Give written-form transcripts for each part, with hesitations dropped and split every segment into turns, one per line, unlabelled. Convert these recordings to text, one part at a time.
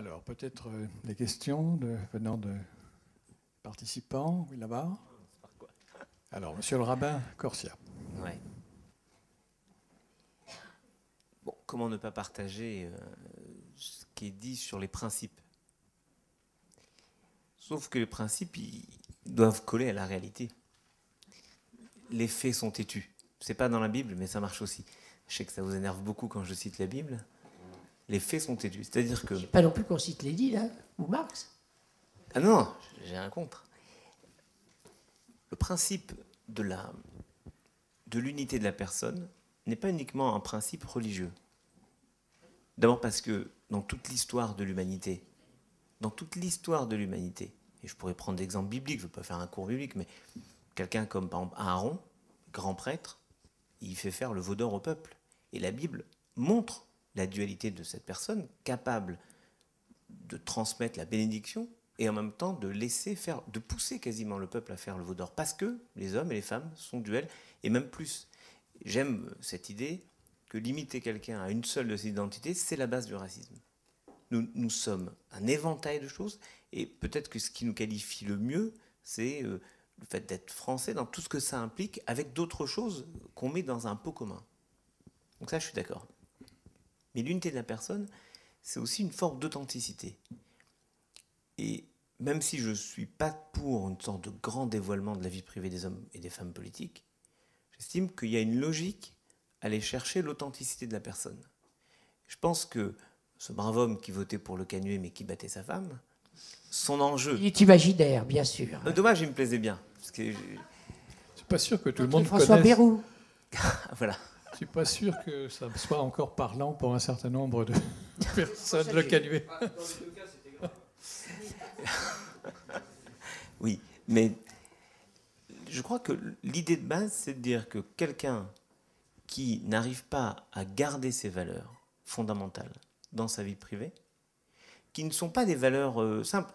Alors, peut-être des questions venant de participants, oui, là-bas. Alors, monsieur le rabbin Corsia.
Ouais. Bon, comment ne pas partager ce qui est dit sur les principes? Sauf que les principes, ils doivent coller à la réalité. Les faits sont têtus. C'est pas dans la Bible, mais ça marche aussi. Je sais que ça vous énerve beaucoup quand je cite la Bible. Les faits sont têtus. C'est-à-dire que...
C'est pas non plus qu'on cite Lénine, là, ou Marx.
Ah non, j'ai un contre. Le principe de l'unité de la personne n'est pas uniquement un principe religieux. D'abord parce que dans toute l'histoire de l'humanité, et je pourrais prendre des exemples bibliques, je ne veux pas faire un cours biblique, mais quelqu'un comme par exemple Aaron, grand prêtre, il fait faire le veau d'or au peuple. Et la Bible montre la dualité de cette personne, capable de transmettre la bénédiction et en même temps de laisser faire, de pousser quasiment le peuple à faire le veau d'or, parce que les hommes et les femmes sont duels, et même plus. J'aime cette idée que limiter quelqu'un à une seule de ses identités, c'est la base du racisme. Nous sommes un éventail de choses, et peut-être que ce qui nous qualifie le mieux, c'est le fait d'être français dans tout ce que ça implique, avec d'autres choses qu'on met dans un pot commun. Donc ça, je suis d'accord. Mais l'unité de la personne, c'est aussi une forme d'authenticité. Et même si je ne suis pas pour une sorte de grand dévoilement de la vie privée des hommes et des femmes politiques, j'estime qu'il y a une logique à aller chercher l'authenticité de la personne. Je pense que ce brave homme qui votait pour le Canuet mais qui battait sa femme, son enjeu...
Il est imaginaire, bien sûr.
Dommage, il me plaisait bien. Parce que
Je ne suis pas sûr que tout le monde
François
connaisse...
Bayrou.
voilà.
Je ne suis pas sûr que ça soit encore parlant pour un certain nombre de personnes, le Canuet.
Oui, mais je crois que l'idée de base, c'est de dire que quelqu'un qui n'arrive pas à garder ses valeurs fondamentales dans sa vie privée, qui ne sont pas des valeurs simples.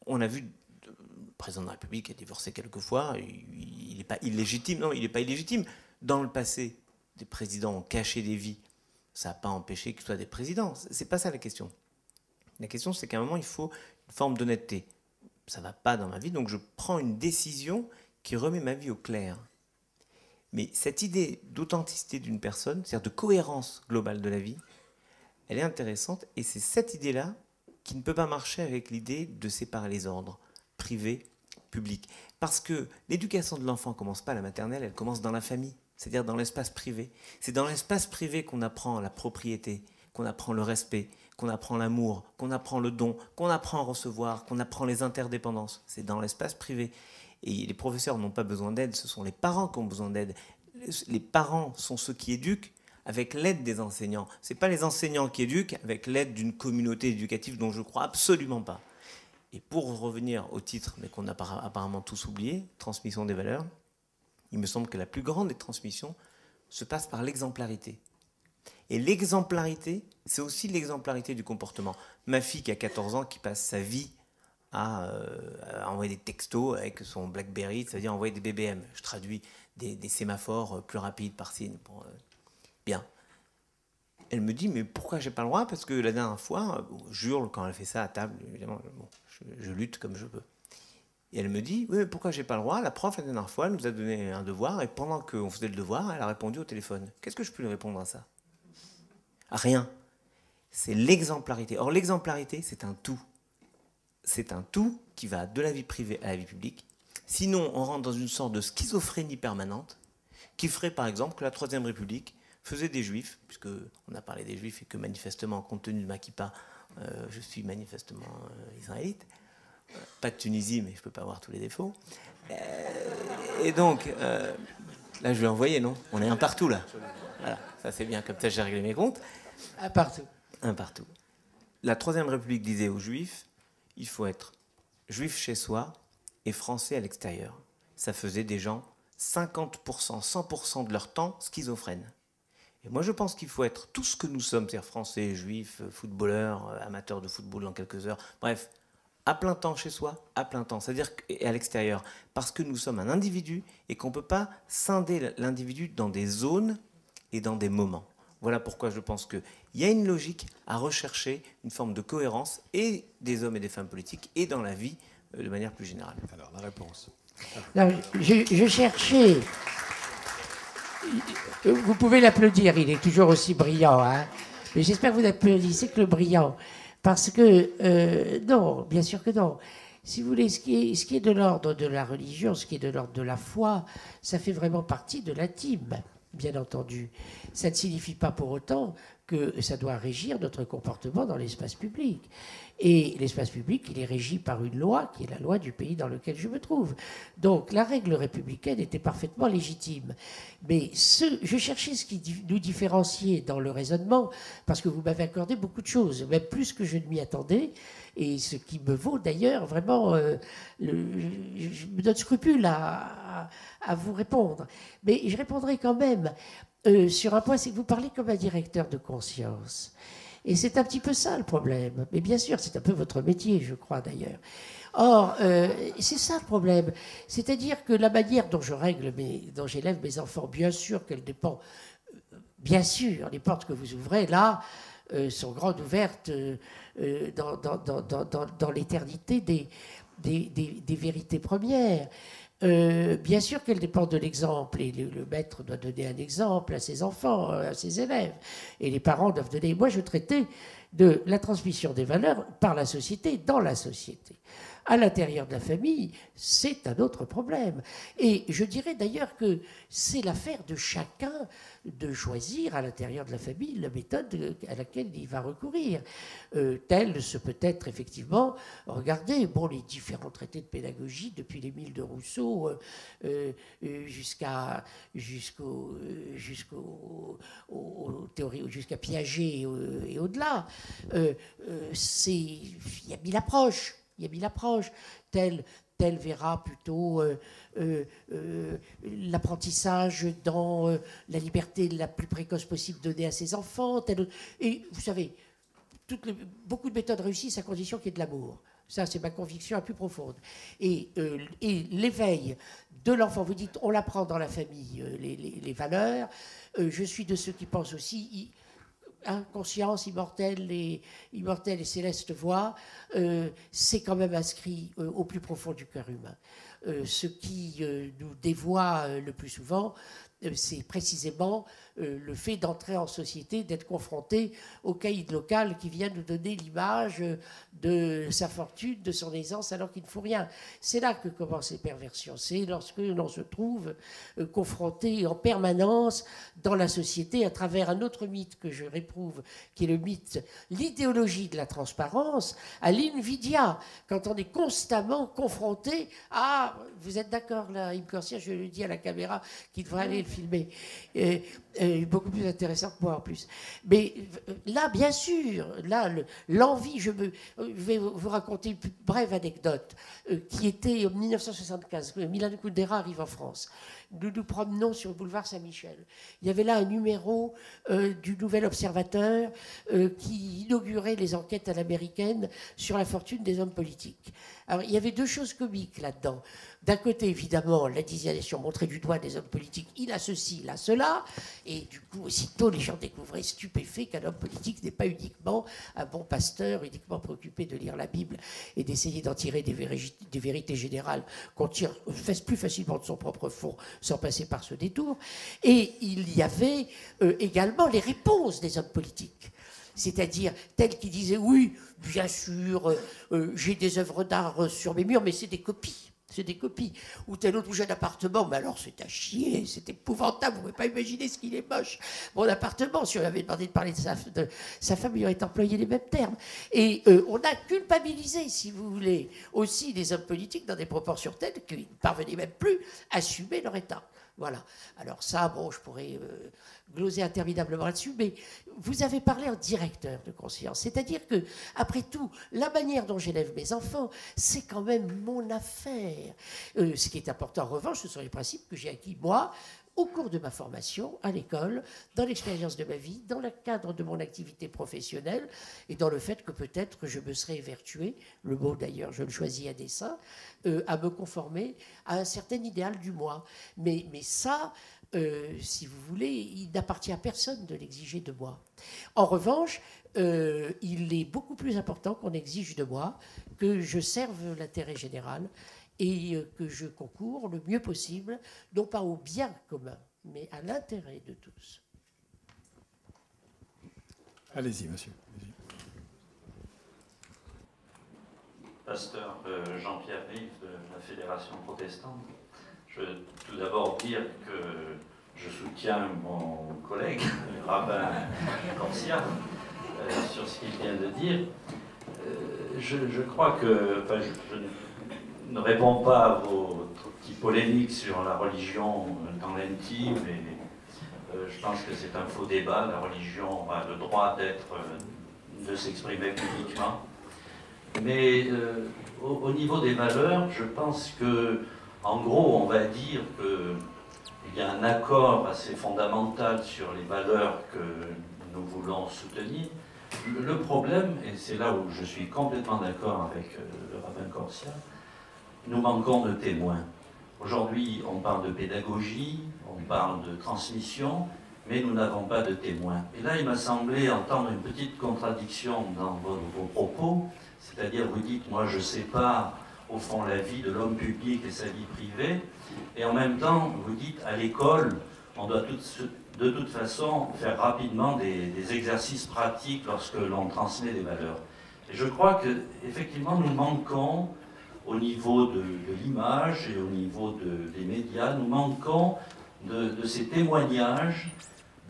On a vu le président de la République a divorcé quelques fois, il n'est pas illégitime. Non, il n'est pas illégitime. Dans le passé, des présidents ont caché des vies. Ça n'a pas empêché qu'ils soient des présidents. C'est pas ça la question. La question, c'est qu'à un moment, il faut une forme d'honnêteté. Ça ne va pas dans ma vie, donc je prends une décision qui remet ma vie au clair. Mais cette idée d'authenticité d'une personne, c'est-à-dire de cohérence globale de la vie, elle est intéressante, et c'est cette idée-là qui ne peut pas marcher avec l'idée de séparer les ordres, privé, public. Parce que l'éducation de l'enfant ne commence pas à la maternelle, elle commence dans la famille, c'est-à-dire dans l'espace privé. C'est dans l'espace privé qu'on apprend la propriété, qu'on apprend le respect, qu'on apprend l'amour, qu'on apprend le don, qu'on apprend à recevoir, qu'on apprend les interdépendances. C'est dans l'espace privé. Et les professeurs n'ont pas besoin d'aide, ce sont les parents qui ont besoin d'aide. Les parents sont ceux qui éduquent avec l'aide des enseignants. Ce n'est pas les enseignants qui éduquent avec l'aide d'une communauté éducative dont je ne crois absolument pas. Et pour revenir au titre, mais qu'on a apparemment tous oublié, transmission des valeurs, il me semble que la plus grande des transmissions se passe par l'exemplarité. Et l'exemplarité, c'est aussi l'exemplarité du comportement. Ma fille qui a 14 ans, qui passe sa vie à envoyer des textos avec son BlackBerry, c'est-à-dire envoyer des BBM. Je traduis des sémaphores plus rapides par signe. Bien. Elle me dit, mais pourquoi j'ai pas le droit? Parce que la dernière fois, j'hurle quand elle fait ça à table, évidemment, bon, je lutte comme je peux. Et elle me dit, oui, mais pourquoi j'ai pas le droit? La prof, la dernière fois, elle nous a donné un devoir, et pendant qu'on faisait le devoir, elle a répondu au téléphone. Qu'est-ce que je peux lui répondre à ça? Rien. C'est l'exemplarité. Or, l'exemplarité, c'est un tout. C'est un tout qui va de la vie privée à la vie publique. Sinon, on rentre dans une sorte de schizophrénie permanente qui ferait, par exemple, que la Troisième République faisait des Juifs, puisqu'on a parlé des Juifs et que manifestement, compte tenu de ma kippa, je suis manifestement israélite. Pas de Tunisie, mais je ne peux pas avoir tous les défauts. Et donc, là, je vais envoyer, non? On est un partout, là. Voilà, ça c'est bien, comme ça j'ai réglé mes comptes.
Un partout.
Un partout. La Troisième République disait aux Juifs, il faut être juif chez soi et français à l'extérieur. Ça faisait des gens 50%, 100% de leur temps schizophrènes. Et moi je pense qu'il faut être tout ce que nous sommes, c'est-à-dire français, juifs, footballeurs, amateurs de football dans quelques heures, bref, à plein temps chez soi, à plein temps, c'est-à-dire à l'extérieur, parce que nous sommes un individu et qu'on ne peut pas scinder l'individu dans des zones et dans des moments. Voilà pourquoi je pense qu'il y a une logique à rechercher une forme de cohérence et des hommes et des femmes politiques et dans la vie de manière plus générale.
Alors, la réponse.
Non, je cherchais. Vous pouvez l'applaudir, il est toujours aussi brillant. Hein, mais j'espère que vous applaudissez que le brillant. Parce que, non, bien sûr que non. Si vous voulez, ce qui est de l'ordre de la religion, ce qui est de l'ordre de la foi, ça fait vraiment partie de l'intime, bien entendu. Ça ne signifie pas pour autant que ça doit régir notre comportement dans l'espace public. Et l'espace public, il est régi par une loi qui est la loi du pays dans lequel je me trouve. Donc la règle républicaine était parfaitement légitime. Mais je cherchais ce qui nous différenciait dans le raisonnement, parce que vous m'avez accordé beaucoup de choses, même plus que je ne m'y attendais, et ce qui me vaut d'ailleurs vraiment, je me donne scrupule à vous répondre. Mais je répondrai quand même sur un point, c'est que vous parlez comme un directeur de conscience. Et c'est un petit peu ça le problème. Mais bien sûr, c'est un peu votre métier, je crois d'ailleurs. Or, c'est ça le problème. C'est-à-dire que la manière dont dont j'élève mes enfants, bien sûr qu'elle dépend, bien sûr, les portes que vous ouvrez là sont grandes ouvertes dans l'éternité des vérités premières. Bien sûr qu'elle dépend de l'exemple, et le maître doit donner un exemple à ses enfants, à ses élèves, et les parents doivent donner. Moi, je traitais de la transmission des valeurs par la société, dans la société. À l'intérieur de la famille, c'est un autre problème. Et je dirais d'ailleurs que c'est l'affaire de chacun de choisir à l'intérieur de la famille la méthode à laquelle il va recourir. Tel se peut être effectivement, regardez, les différents traités de pédagogie depuis l'Émile de Rousseau jusqu'à Piaget et au-delà. Il y a mille approches. Il y a mille approches. Tel verra plutôt l'apprentissage dans la liberté la plus précoce possible donnée à ses enfants. Et vous savez, beaucoup de méthodes réussissent à condition qu'il y ait de l'amour. Ça, c'est ma conviction la plus profonde. Et l'éveil de l'enfant, vous dites, on l'apprend dans la famille, les valeurs. Je suis de ceux qui pensent aussi... conscience immortelle et céleste voix, c'est quand même inscrit au plus profond du cœur humain. Ce qui nous dévoie le plus souvent, c'est précisément le fait d'entrer en société, d'être confronté au caïd local qui vient nous donner l'image de sa fortune, de son aisance, alors qu'il ne faut rien. C'est là que commencent les perversions. C'est lorsque l'on se trouve confronté en permanence dans la société à travers un autre mythe que je réprouve, qui est le mythe, l'idéologie de la transparence, à l'invidia, quand on est constamment confronté à... Vous êtes d'accord là, Yves Corsia, je le dis à la caméra qui devrait aller le filmer. Beaucoup plus intéressant que moi en plus. Mais là, bien sûr, là, l'envie, je vais vous raconter une brève anecdote qui était en 1975. Milan Kundera arrive en France. Nous nous promenons sur le boulevard Saint-Michel. Il y avait là un numéro du Nouvel Observateur qui inaugurait les enquêtes à l'américaine sur la fortune des hommes politiques. Alors, il y avait deux choses comiques là-dedans. D'un côté, évidemment, l'indignation montrée du doigt des hommes politiques, il a ceci, il a cela, et du coup, aussitôt, les gens découvraient stupéfaits qu'un homme politique n'est pas uniquement un bon pasteur, uniquement préoccupé de lire la Bible et d'essayer d'en tirer des vérités générales qu'on tire plus facilement de son propre fond sans passer par ce détour. Et il y avait également les réponses des hommes politiques. C'est-à-dire tels qui disaient « Oui, bien sûr, j'ai des œuvres d'art sur mes murs, mais c'est des copies. » C'est des copies. Ou tel autre jeune appartement, mais alors c'est à chier, c'est épouvantable, vous ne pouvez pas imaginer ce qu'il est moche. Mon appartement, si on avait demandé de parler de sa femme, il aurait employé les mêmes termes. Et on a culpabilisé, si vous voulez, aussi les hommes politiques dans des proportions telles qu'ils ne parvenaient même plus à assumer leur état. Voilà. Alors ça, je pourrais gloser interminablement là-dessus, mais vous avez parlé en directeur de conscience. C'est-à-dire que, après tout, la manière dont j'élève mes enfants, c'est quand même mon affaire. Ce qui est important, en revanche, ce sont les principes que j'ai acquis, moi, au cours de ma formation, à l'école, dans l'expérience de ma vie, dans le cadre de mon activité professionnelle, et dans le fait que peut-être je me serais évertué, le mot d'ailleurs je le choisis à dessein, à me conformer à un certain idéal du moi. Mais ça, si vous voulez, il n'appartient à personne de l'exiger de moi. En revanche, il est beaucoup plus important qu'on exige de moi que je serve l'intérêt général et que je concours le mieux possible, non pas au bien commun, mais à l'intérêt de tous.
Allez-y, monsieur. Allez-y.
Pasteur Jean-Pierre Rive de la Fédération protestante. Je veux tout d'abord dire que je soutiens mon collègue, le rabbin Corsia, sur ce qu'il vient de dire. Je crois que, enfin, je ne réponds pas à vos petites polémiques sur la religion dans l'intime, et je pense que c'est un faux débat. La religion a le droit de s'exprimer publiquement. Mais au niveau des valeurs, je pense que, en gros, on va dire qu'il y a un accord assez fondamental sur les valeurs que nous voulons soutenir. Le problème, et c'est là où je suis complètement d'accord avec le rabbin Corsia, nous manquons de témoins. Aujourd'hui, on parle de pédagogie, on parle de transmission, mais nous n'avons pas de témoins. Et là, il m'a semblé entendre une petite contradiction dans vos propos, c'est-à-dire vous dites, moi je ne sais pas, au fond, la vie de l'homme public et sa vie privée, et en même temps, vous dites, à l'école, on doit de toute façon faire rapidement des exercices pratiques lorsque l'on transmet des valeurs. Et je crois qu'effectivement, nous manquons, au niveau de l'image et au niveau des médias, nous manquons de ces témoignages,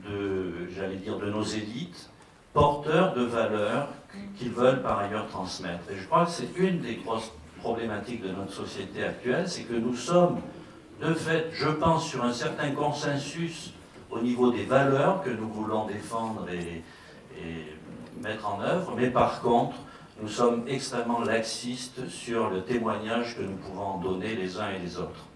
j'allais dire, de nos élites, porteurs de valeurs qu'ils veulent par ailleurs transmettre. Et je crois que c'est une des grosses problématiques de notre société actuelle, c'est que nous sommes, de fait, je pense, sur un certain consensus au niveau des valeurs que nous voulons défendre et mettre en œuvre, mais par contre, nous sommes extrêmement laxistes sur le témoignage que nous pouvons donner les uns et les autres.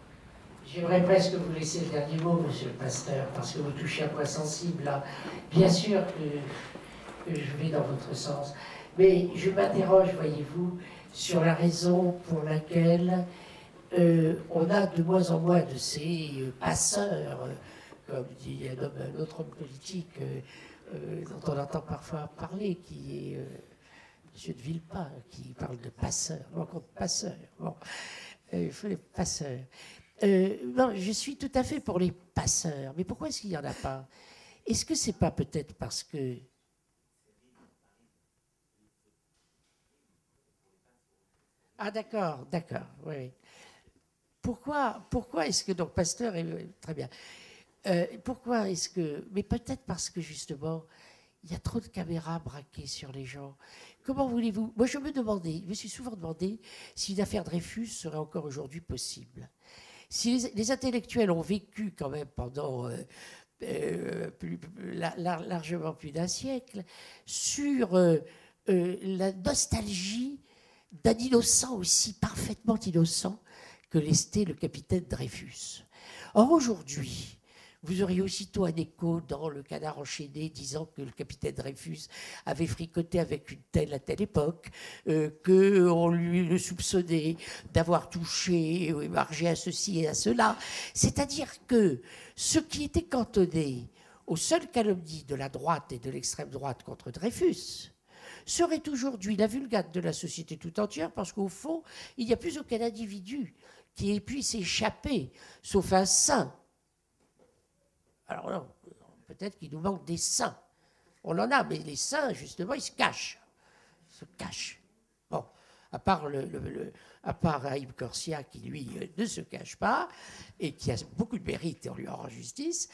J'aimerais presque vous laisser le dernier mot, monsieur le pasteur, parce que vous touchez un point sensible là. Bien sûr que je vais dans votre sens, mais je m'interroge, voyez-vous, sur la raison pour laquelle on a de moins en moins de ces passeurs, comme dit un autre homme politique dont on entend parfois parler, qui est M. de Villepin, qui parle de passeurs, non, contre passeurs. Bon, il faut les passeurs. Non, je suis tout à fait pour les passeurs, mais pourquoi est-ce qu'il n'y en a pas? Est-ce que c'est pas peut-être parce que... Ah d'accord, oui. Pourquoi est-ce que, donc pasteur est très bien, pourquoi est-ce que... Mais peut-être parce que justement, il y a trop de caméras braquées sur les gens. Comment voulez-vous... Moi je me suis souvent demandé si l'affaire Dreyfus serait encore aujourd'hui possible. Si les intellectuels ont vécu quand même pendant largement plus d'un siècle sur la nostalgie d'un innocent aussi parfaitement innocent que l'était le capitaine Dreyfus. Or aujourd'hui, vous auriez aussitôt un écho dans le Canard enchaîné disant que le capitaine Dreyfus avait fricoté avec une telle à telle époque, qu'on lui le soupçonnait d'avoir touché et margé à ceci et à cela. C'est-à-dire que ce qui était cantonné aux seules calomnies de la droite et de l'extrême droite contre Dreyfus serait aujourd'hui la vulgate de la société tout entière, parce qu'au fond, il n'y a plus aucun individu qui puisse échapper, sauf un saint. Alors non, peut-être qu'il nous manque des saints. On en a, mais les saints, justement, ils se cachent. Ils se cachent. Bon, à part Haïm Corsia, qui, lui, ne se cache pas, et qui a beaucoup de mérite, et on lui en rend justice,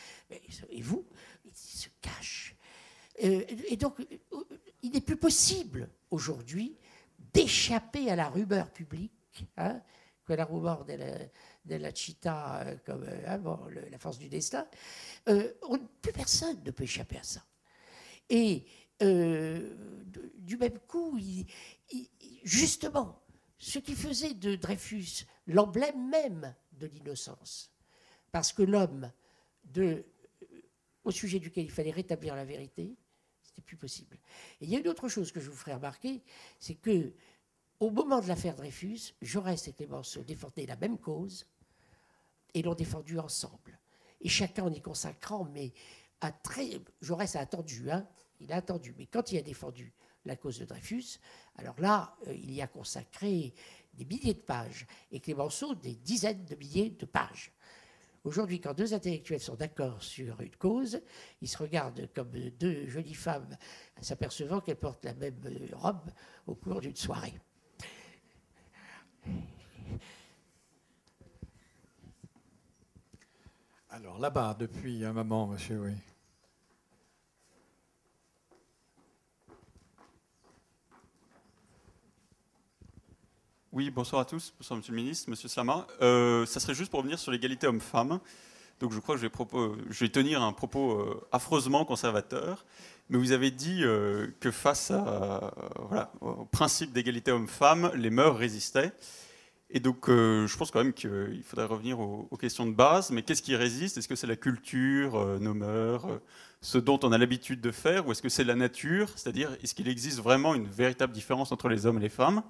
et vous, il se cache. Et donc, il n'est plus possible, aujourd'hui, d'échapper à la rumeur publique, hein, que la rumeur de la Chita, comme la force du destin, plus personne ne peut échapper à ça. Et du même coup, justement, ce qui faisait de Dreyfus l'emblème même de l'innocence, parce que l'homme au sujet duquel il fallait rétablir la vérité, c'était plus possible. Et il y a une autre chose que je vous ferai remarquer, c'est que au moment de l'affaire Dreyfus, Jaurès et Clémenceau défendaient la même cause et l'ont défendue ensemble. et chacun en y consacrant, mais Jaurès a attendu, hein, il a attendu, mais quand il a défendu la cause de Dreyfus, alors là, il y a consacré des milliers de pages, et Clémenceau des dizaines de milliers de pages. Aujourd'hui, quand deux intellectuels sont d'accord sur une cause, ils se regardent comme deux jolies femmes, s'apercevant qu'elles portent la même robe au cours d'une soirée.
Alors là-bas, depuis un moment, monsieur, oui.
Oui, bonsoir à tous, bonsoir Monsieur le Ministre, Monsieur Slama. Ça serait juste pour revenir sur l'égalité homme-femme. Donc je crois que je vais tenir un propos affreusement conservateur, mais vous avez dit que face au principe d'égalité homme-femme, les mœurs résistaient. Et donc je pense quand même qu'il faudrait revenir aux questions de base, mais qu'est-ce qui résiste? Est-ce que c'est la culture, nos mœurs, ce dont on a l'habitude de faire, ou est-ce que c'est la nature? C'est-à-dire, est-ce qu'il existe vraiment une véritable différence entre les hommes et les femmes?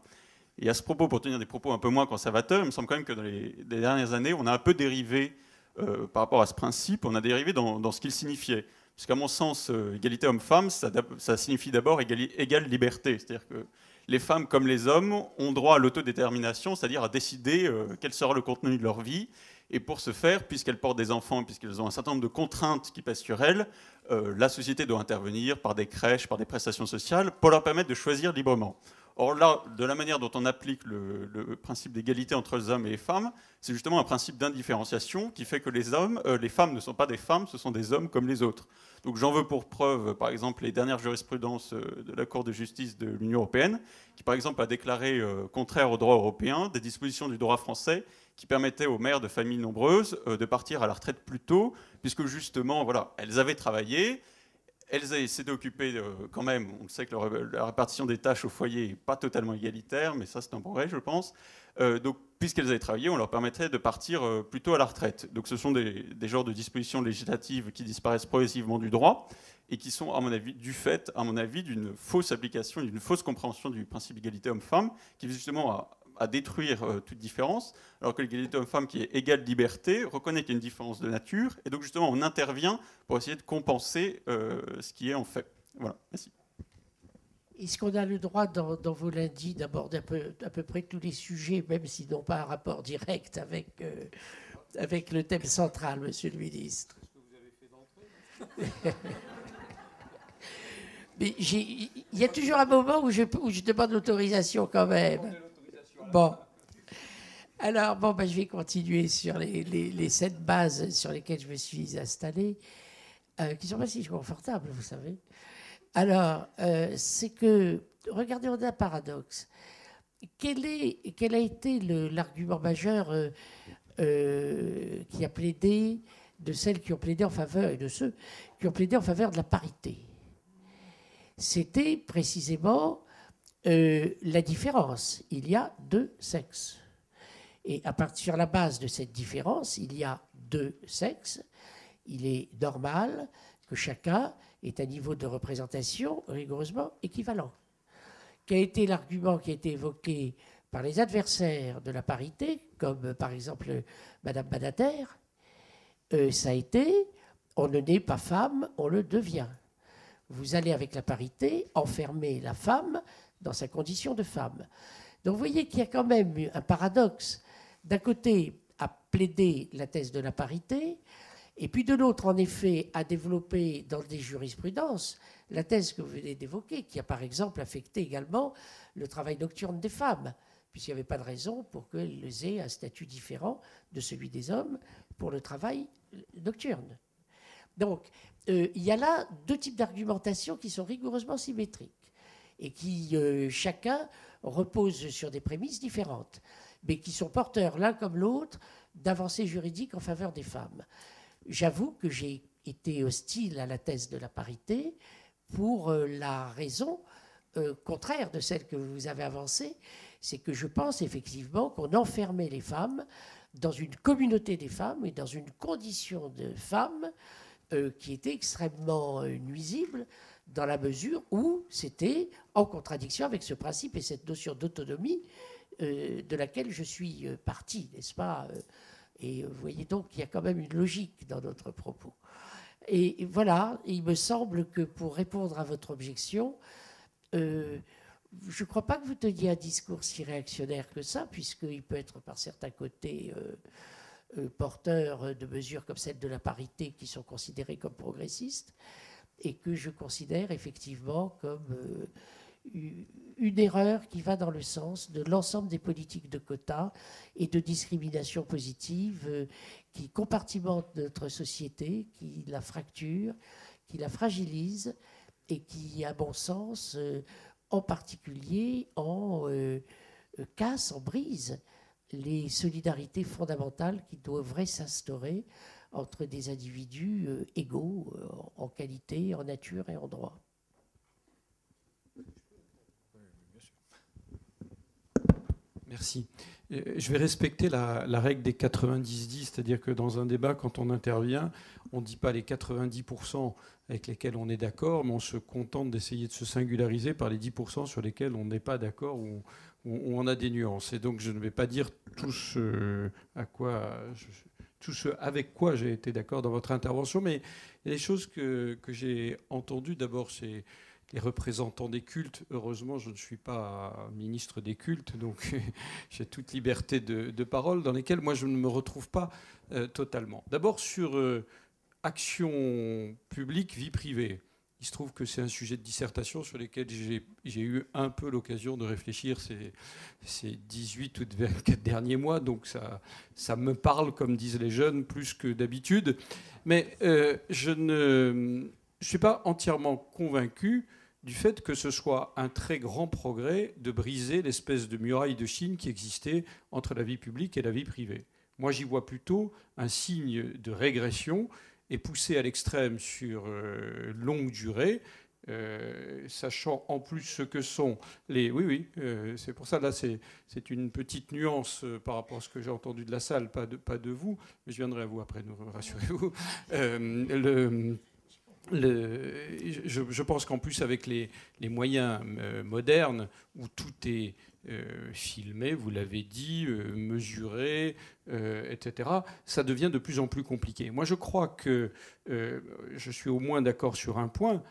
Et à ce propos, pour tenir des propos un peu moins conservateurs, il me semble quand même que dans les dernières années, on a un peu dérivé par rapport à ce principe, on a dérivé dans ce qu'il signifiait. Parce qu'à mon sens, égalité homme-femme, ça signifie d'abord égale liberté. C'est-à-dire que les femmes comme les hommes ont droit à l'autodétermination, c'est-à-dire à décider quel sera le contenu de leur vie. Et pour ce faire, puisqu'elles portent des enfants, puisqu'elles ont un certain nombre de contraintes qui pèsent sur elles, la société doit intervenir par des crèches, par des prestations sociales, pour leur permettre de choisir librement. Or là, de la manière dont on applique le principe d'égalité entre les hommes et les femmes, c'est justement un principe d'indifférenciation qui fait que les femmes ne sont pas des femmes, ce sont des hommes comme les autres. Donc j'en veux pour preuve, par exemple, les dernières jurisprudences de la Cour de justice de l'Union européenne, qui par exemple a déclaré contraire au droit européen des dispositions du droit français qui permettaient aux mères de familles nombreuses de partir à la retraite plus tôt, puisque justement, voilà, elles avaient travaillé. Elles s'étaient occupées quand même, on sait que la répartition des tâches au foyer n'est pas totalement égalitaire, mais ça c'est temporaire je pense. Donc puisqu'elles avaient travaillé, on leur permettrait de partir plus tôt à la retraite. Donc ce sont des genres de dispositions législatives qui disparaissent progressivement du droit et qui sont à mon avis du fait, à mon avis, d'une fausse application, d'une fausse compréhension du principe d'égalité homme-femme, qui vise justement à détruire toute différence, alors que l'égalité homme-femme, qui est égale liberté, reconnaît qu'il y a une différence de nature, et donc justement on intervient pour essayer de compenser ce qui est en fait. Voilà, merci.
Est-ce qu'on a le droit, dans vos lundis, d'aborder à peu près tous les sujets, même s'ils n'ont pas un rapport direct avec le thème central, Monsieur le Ministre? Est-ce que vous avez fait d'entrée? Mais il y a toujours un moment où je demande l'autorisation quand même. Bon. Alors, je vais continuer sur les 7 bases sur lesquelles je me suis installé, qui ne sont pas si confortables, vous savez. Alors, c'est que, regardez, on a un paradoxe. Quel a été l'argument majeur qui a plaidé, de celles qui ont plaidé en faveur et de ceux qui ont plaidé en faveur de la parité? C'était précisément la différence. Il y a 2 sexes. Et à partir sur la base de cette différence, il y a 2 sexes. Il est normal que chacun ait un niveau de représentation rigoureusement équivalent. Quel a été l'argument qui a été évoqué par les adversaires de la parité, comme par exemple Madame Badinter? Ça a été « on ne naît pas femme, on le devient ». Vous allez avec la parité enfermer la femme dans sa condition de femme. Donc vous voyez qu'il y a quand même un paradoxe. D'un côté, à plaider la thèse de la parité, et puis de l'autre, en effet, à développer dans des jurisprudences la thèse que vous venez d'évoquer, qui a par exemple affecté également le travail nocturne des femmes, puisqu'il n'y avait pas de raison pour qu'elles aient un statut différent de celui des hommes pour le travail nocturne. Donc, il y a là 2 types d'argumentation qui sont rigoureusement symétriques et qui, chacun, repose sur des prémices différentes, mais qui sont porteurs, l'un comme l'autre, d'avancées juridiques en faveur des femmes. J'avoue que j'ai été hostile à la thèse de la parité pour la raison contraire de celle que vous avez avancée, c'est que je pense effectivement qu'on enfermait les femmes dans une communauté des femmes et dans une condition de femmes qui était extrêmement nuisible dans la mesure où c'était en contradiction avec ce principe et cette notion d'autonomie de laquelle je suis parti, n'est-ce pas, Et vous voyez donc qu'il y a quand même une logique dans notre propos. Et voilà, il me semble que pour répondre à votre objection, je ne crois pas que vous teniez un discours si réactionnaire que ça, puisqu'il peut être par certains côtés porteur de mesures comme celle de la parité qui sont considérées comme progressistes, et que je considère effectivement comme une erreur qui va dans le sens de l'ensemble des politiques de quotas et de discrimination positive qui compartimentent notre société, qui la fracture, qui la fragilise et qui, à mon sens, en particulier, casse, en brise les solidarités fondamentales qui devraient s'instaurer entre des individus égaux en qualité, en nature et en droit.
Merci. Je vais respecter la règle des 90-10, c'est-à-dire que dans un débat, quand on intervient, on ne dit pas les 90% avec lesquels on est d'accord, mais on se contente d'essayer de se singulariser par les 10% sur lesquels on n'est pas d'accord ou on a des nuances. Et donc je ne vais pas dire tout ce avec quoi j'ai été d'accord dans votre intervention, mais il y a des choses que j'ai entendues. D'abord, c'est les représentants des cultes. Heureusement, je ne suis pas ministre des cultes, donc j'ai toute liberté de parole, dans lesquelles moi je ne me retrouve pas totalement. D'abord, sur action publique, vie privée. Il se trouve que c'est un sujet de dissertation sur lequel j'ai eu un peu l'occasion de réfléchir ces 18 ou 24 derniers mois, donc ça me parle, comme disent les jeunes, plus que d'habitude. Mais je ne suis pas entièrement convaincu du fait que ce soit un très grand progrès de briser l'espèce de muraille de Chine qui existait entre la vie publique et la vie privée. Moi, j'y vois plutôt un signe de régression et poussé à l'extrême sur longue durée, sachant en plus ce que sont les... Oui, c'est pour ça, là, c'est une petite nuance par rapport à ce que j'ai entendu de la salle, pas de vous, mais je viendrai à vous après, rassurez-vous. Je pense qu'en plus, avec les moyens modernes, où tout est filmé, vous l'avez dit, mesuré, etc., ça devient de plus en plus compliqué. Moi, je crois que je suis au moins d'accord sur un point.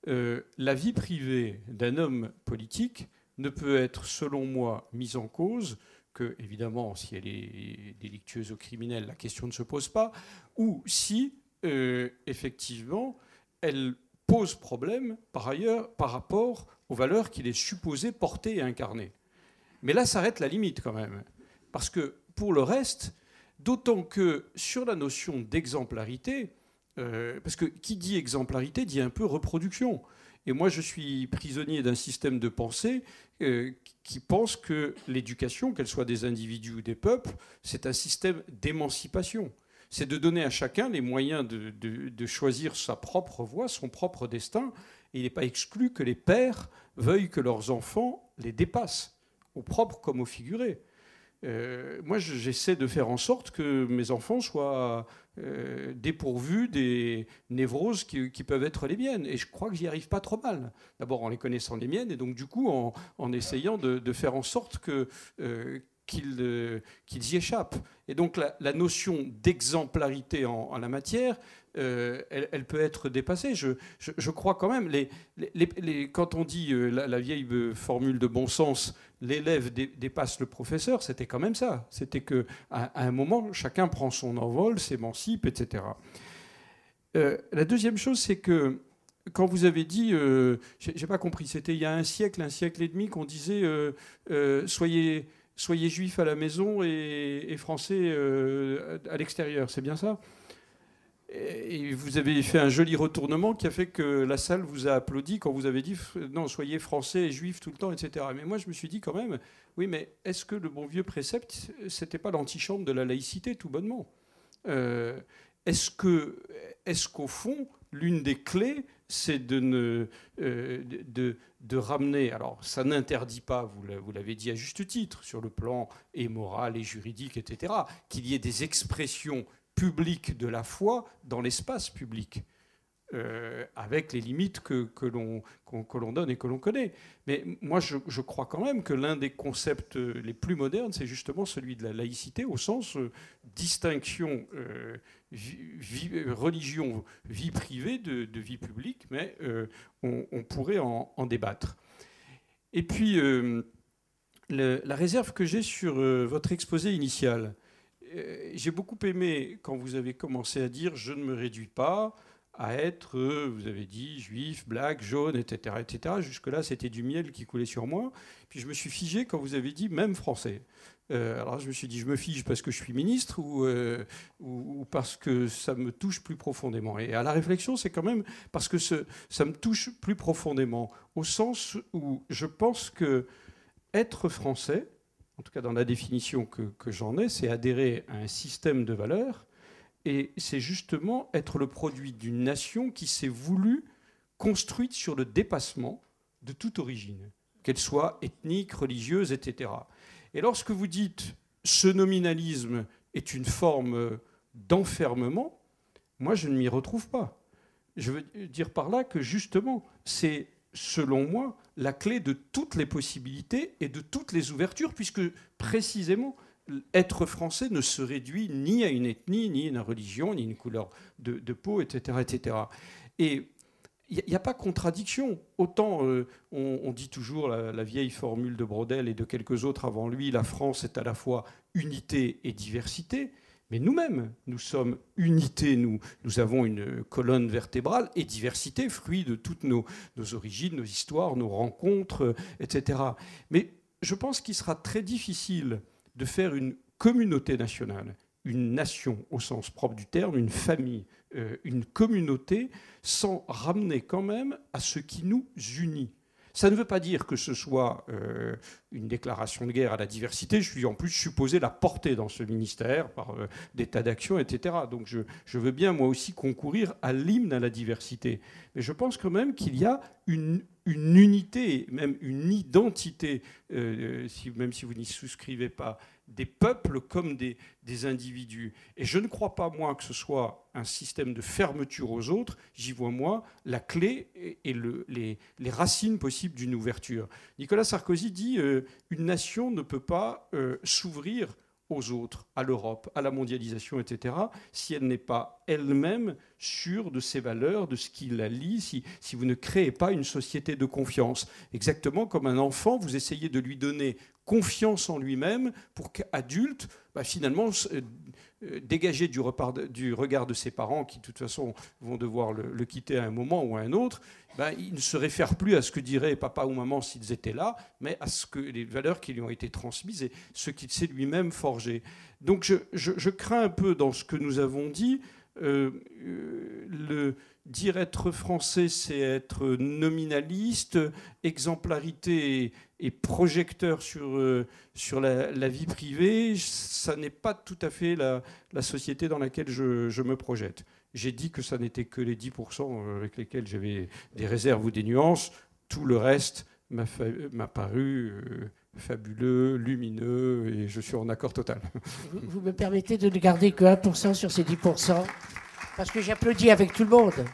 La vie privée d'un homme politique ne peut être, selon moi, mise en cause que, évidemment, si elle est délictueuse ou criminelle, la question ne se pose pas, ou si, effectivement, elle pose problème, par ailleurs, par rapport aux valeurs qu'il est supposé porter et incarner. Mais là s'arrête la limite quand même. Parce que pour le reste, d'autant que sur la notion d'exemplarité, parce que qui dit exemplarité dit un peu reproduction. Et moi je suis prisonnier d'un système de pensée qui pense que l'éducation, qu'elle soit des individus ou des peuples, c'est un système d'émancipation. C'est de donner à chacun les moyens de choisir sa propre voie, son propre destin. Et il n'est pas exclu que les pères veuillent que leurs enfants les dépassent, au propre comme au figuré. Moi, j'essaie de faire en sorte que mes enfants soient dépourvus des névroses qui peuvent être les miennes. Et je crois que j'y arrive pas trop mal. D'abord en les connaissant les miennes, et donc du coup en essayant de faire en sorte qu'ils y échappent. Et donc la notion d'exemplarité en la matière, elle peut être dépassée. Je crois quand même, quand on dit la vieille formule de bon sens, l'élève dépasse le professeur, c'était quand même ça. C'était qu'à un moment, chacun prend son envol, s'émancipe, etc. La deuxième chose, c'est que quand vous avez dit, j'ai pas compris, c'était il y a un siècle et demi qu'on disait soyez juifs à la maison et français à l'extérieur, c'est bien ça? Et vous avez fait un joli retournement qui a fait que la salle vous a applaudi quand vous avez dit non, soyez français et juifs tout le temps, etc. Mais moi, je me suis dit quand même, oui, mais est-ce que le bon vieux précepte, c'était pas l'antichambre de la laïcité, tout bonnement? Est-ce qu'au fond, l'une des clés, c'est de ramener, alors ça n'interdit pas, vous l'avez dit à juste titre, sur le plan et moral et juridique, etc., qu'il y ait des expressions publiques de la foi dans l'espace public. avec les limites que l'on donne et que l'on connaît. Mais moi, je crois quand même que l'un des concepts les plus modernes, c'est justement celui de la laïcité, au sens distinction religion, vie privée de vie publique, mais on pourrait en débattre. Et puis, la réserve que j'ai sur votre exposé initial, j'ai beaucoup aimé quand vous avez commencé à dire « je ne me réduis pas » à être, vous avez dit, juif, black, jaune, etc. etc. Jusque-là, c'était du miel qui coulait sur moi. Puis je me suis figé quand vous avez dit même français. Alors je me suis dit, je me fige parce que je suis ministre ou parce que ça me touche plus profondément. Et à la réflexion, c'est quand même parce que ça me touche plus profondément, au sens où je pense que être français, en tout cas dans la définition que j'en ai, c'est adhérer à un système de valeurs. Et c'est justement être le produit d'une nation qui s'est voulue construite sur le dépassement de toute origine, qu'elle soit ethnique, religieuse, etc. Et lorsque vous dites « ce nominalisme est une forme d'enfermement », moi je ne m'y retrouve pas. Je veux dire par là que justement, c'est, selon moi, la clé de toutes les possibilités et de toutes les ouvertures, puisque précisément, être français ne se réduit ni à une ethnie, ni à une religion, ni à une couleur de peau, etc. etc. Et il n'y a pas contradiction. Autant on dit toujours la vieille formule de Braudel et de quelques autres avant lui, la France est à la fois unité et diversité, mais nous-mêmes, nous sommes unité, nous avons une colonne vertébrale et diversité, fruit de toutes nos origines, nos histoires, nos rencontres, etc. Mais je pense qu'il sera très difficile de faire une communauté nationale, une nation au sens propre du terme, une famille, une communauté, sans ramener quand même à ce qui nous unit. Ça ne veut pas dire que ce soit une déclaration de guerre à la diversité. Je suis en plus supposé la porter dans ce ministère par des tas d'actions, etc. Donc je veux bien, moi aussi, concourir à l'hymne à la diversité. Mais je pense quand même qu'il y a une unité, même une identité, même si vous n'y souscrivez pas, des peuples comme des individus. Et je ne crois pas, moi, que ce soit un système de fermeture aux autres. J'y vois, moi, la clé et les racines possibles d'une ouverture. Nicolas Sarkozy dit une nation ne peut pas s'ouvrir aux autres, à l'Europe, à la mondialisation, etc., si elle n'est pas elle-même sûre de ses valeurs, de ce qui la lie, si vous ne créez pas une société de confiance. Exactement comme un enfant, vous essayez de lui donner confiance en lui-même pour qu'adulte, finalement, dégagé du regard de ses parents, qui de toute façon vont devoir le quitter à un moment ou à un autre, il ne se réfère plus à ce que dirait papa ou maman s'ils étaient là, mais à ce que les valeurs qui lui ont été transmises et ce qu'il s'est lui-même forgé. Donc je crains un peu dans ce que nous avons dit, dire être français, c'est être nominaliste, exemplarité et projecteur sur la vie privée. Ça n'est pas tout à fait la société dans laquelle je me projette. J'ai dit que ça n'était que les 10% avec lesquels j'avais des réserves ou des nuances. Tout le reste m'a paru fabuleux, lumineux, et je suis en accord total.
Vous me permettez de ne garder que 1% sur ces 10%, parce que j'applaudis avec tout le monde.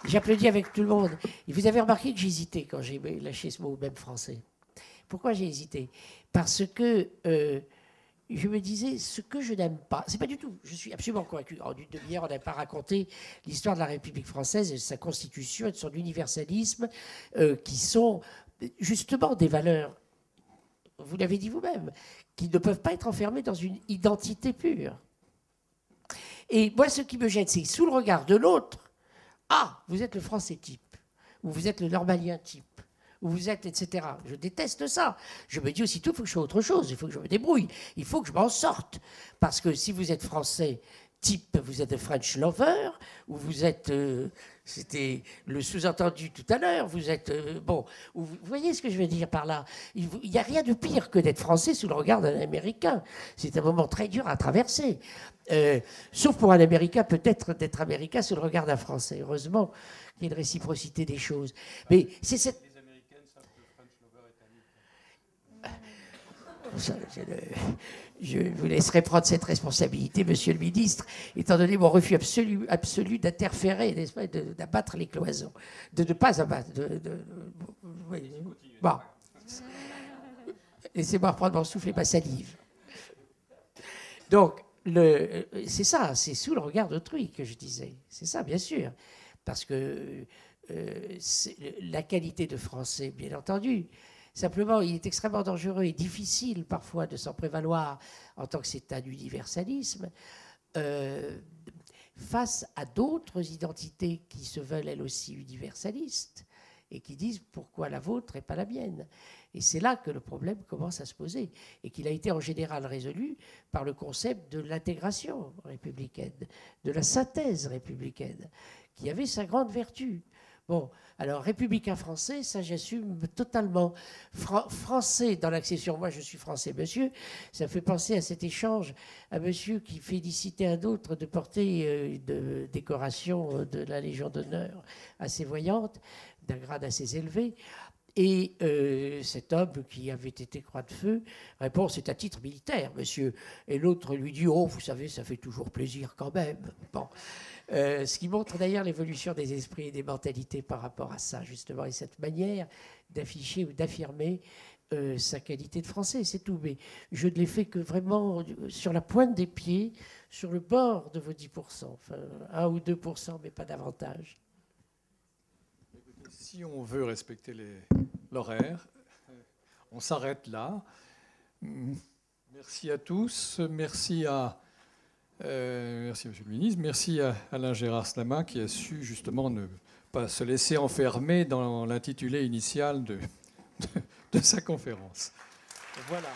J'applaudis avec tout le monde. Et vous avez remarqué que j'ai hésité quand j'ai lâché ce mot, même français. Pourquoi j'ai hésité? Parce que je me disais, ce que je n'aime pas, c'est pas du tout, je suis absolument convaincu. En une demi-heure, on n'a pas raconté l'histoire de la République française et de sa constitution et de son universalisme, qui sont justement des valeurs, vous l'avez dit vous-même, qui ne peuvent pas être enfermées dans une identité pure. Et moi, ce qui me gêne, c'est sous le regard de l'autre, ah, vous êtes le français type, ou vous êtes le normalien type, où vous êtes, etc. Je déteste ça. Je me dis aussitôt, il faut que je fasse autre chose, il faut que je me débrouille, il faut que je m'en sorte. Parce que si vous êtes français type, vous êtes un French lover, ou vous êtes, c'était le sous-entendu tout à l'heure, vous êtes, bon, vous voyez ce que je veux dire par là? Il n'y a rien de pire que d'être français sous le regard d'un Américain. C'est un moment très dur à traverser. Sauf pour un Américain, peut-être d'être Américain sous le regard d'un Français. Heureusement qu'il y a une réciprocité des choses. Mais c'est cette... Je vous laisserai prendre cette responsabilité, monsieur le ministre, étant donné mon refus absolu d'interférer, n'est-ce pas, d'abattre les cloisons. De ne pas abattre. Oui. Bon. Laissez-moi reprendre mon souffle et ma salive. Donc, c'est ça, c'est sous le regard d'autrui que je disais. C'est ça, bien sûr. Parce que la qualité de français, bien entendu. Simplement, il est extrêmement dangereux et difficile parfois de s'en prévaloir en tant que c'est un universalisme face à d'autres identités qui se veulent elles aussi universalistes et qui disent pourquoi la vôtre et pas la mienne. Et c'est là que le problème commence à se poser et qu'il a été en général résolu par le concept de l'intégration républicaine, de la synthèse républicaine, qui avait sa grande vertu. Bon, alors républicain français, ça j'assume totalement. Français dans l'acception, moi je suis français, monsieur, ça me fait penser à cet échange, à monsieur qui félicitait un autre de porter une décoration de la Légion d'honneur assez voyante, d'un grade assez élevé. Et cet homme qui avait été croix de feu répond, c'est à titre militaire, monsieur. Et l'autre lui dit, oh, vous savez, ça fait toujours plaisir quand même. Bon. Ce qui montre d'ailleurs l'évolution des esprits et des mentalités par rapport à ça, justement, et cette manière d'afficher ou d'affirmer sa qualité de français, c'est tout. Mais je ne l'ai fait que vraiment sur la pointe des pieds, sur le bord de vos 10%, enfin 1 ou 2%, mais pas davantage.
Si on veut respecter l'horaire, on s'arrête là. Merci à tous. Merci, Monsieur le ministre. Merci à Alain Gérard Slama qui a su justement ne pas se laisser enfermer dans l'intitulé initial de sa conférence. Voilà.